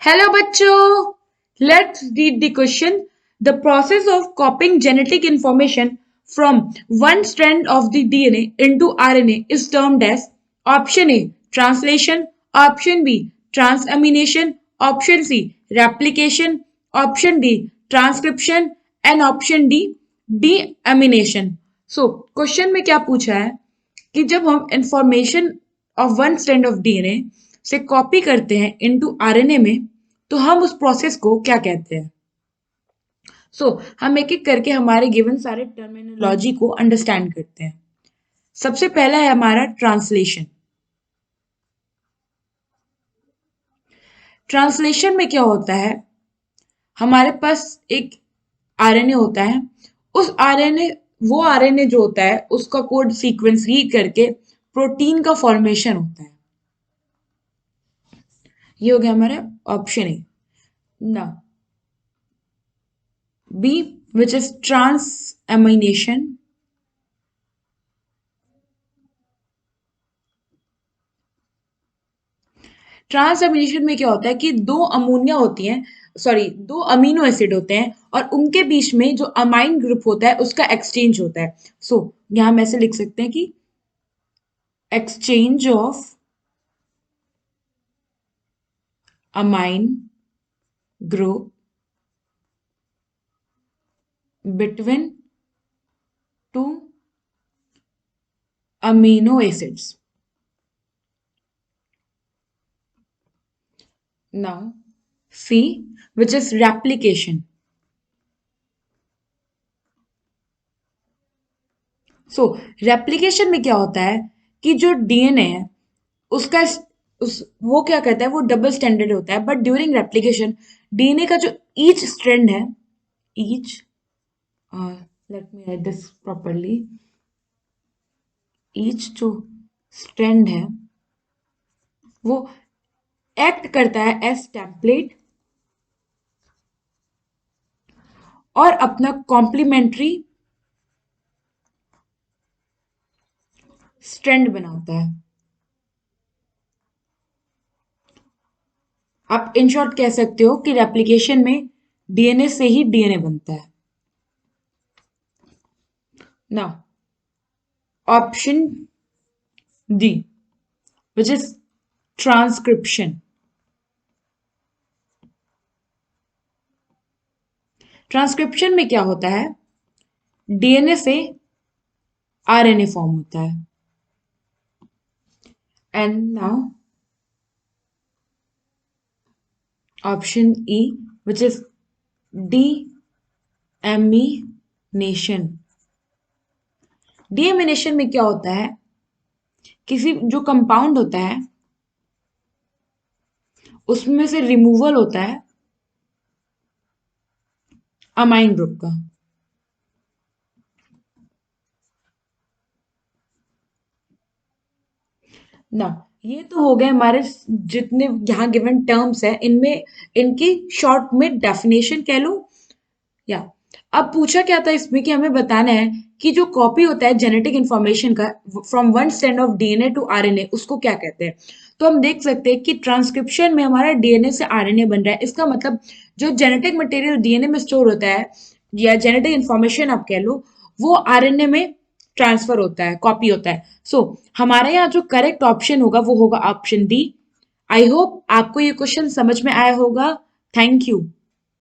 Hello बच्चों, let's read the question. The process of copying genetic information from one strand of the DNA into RNA is termed as option A translation, option B transamination, option C replication, option D transcription and option D deamination. So question में क्या पूछा है कि जब हम information of one strand of DNA से copy करते हैं इनटू आरएनए में, तो हम उस प्रोसेस को क्या कहते हैं. हम एक एक करके हमारे गिवन सारे टर्मिनोलॉजी को अंडरस्टैंड करते हैं. सबसे पहला है हमारा ट्रांसलेशन. ट्रांसलेशन में क्या होता है, हमारे पास एक आरएनए होता है. उस आरएनए वो आरएनए जो होता है उसका कोड सीक्वेंस रीड करके प्रोटीन का फॉर्मेशन होता है. ये हो गया हमारा ऑप्शन ए. ना B, which is transamination. Transamination में क्या होता है कि दो अमोनिया होती हैं, सॉरी दो अमीनो एसिड होते हैं और उनके बीच में जो अमाइन ग्रुप होता है उसका एक्सचेंज होता है. यहां हम ऐसे लिख सकते हैं कि exchange of amine group between two amino acids. Now, C, which is replication. Replication में क्या होता है कि जो डीएनए है उसका वो क्या कहता है, वो डबल स्टैंडर्ड होता है. बट ड्यूरिंग रेप्लिकेशन डीएनए का जो ईच स्ट्रैंड है, each let me right this properly, each जो स्ट्रैंड है वो एक्ट करता है एज टेम्पलेट और अपना कॉम्प्लीमेंट्री स्ट्रैंड बनाता है. आप इन शॉर्ट कह सकते हो कि रेप्लिकेशन में डीएनए से ही डीएनए बनता है. Now option D, which is transcription. Transcription में क्या होता है, डीएनए से आरएनए फॉर्म होता है. And now option E, which is deamination. Deamination में क्या होता है, किसी जो कंपाउंड होता है उसमें से रिमूवल होता है अमाइन ग्रुप का. ना ये तो हो गए हमारे जितने यहाँ गिवन टर्म्स है, इनमें इनकी शॉर्ट में डेफिनेशन कह लो. या अब पूछा क्या था इसमें कि हमें बताना है कि जो कॉपी होता है जेनेटिक इंफॉर्मेशन का from one strand of DNA to RNA उसको क्या कहते हैं. तो हम देख सकते हैं कि ट्रांसक्रिप्शन में हमारा डीएनए से आरएनए बन रहा है. इसका मतलब जो जेनेटिक मटेरियल डीएनए में स्टोर होता है या जेनेटिक इंफॉर्मेशन आप कह लो, वो आरएनए में ट्रांसफर होता है, कॉपी होता है. हमारे यहाँ जो करेक्ट ऑप्शन होगा वो होगा ऑप्शन डी. आई होप आपको ये क्वेश्चन समझ में आया होगा. Thank you.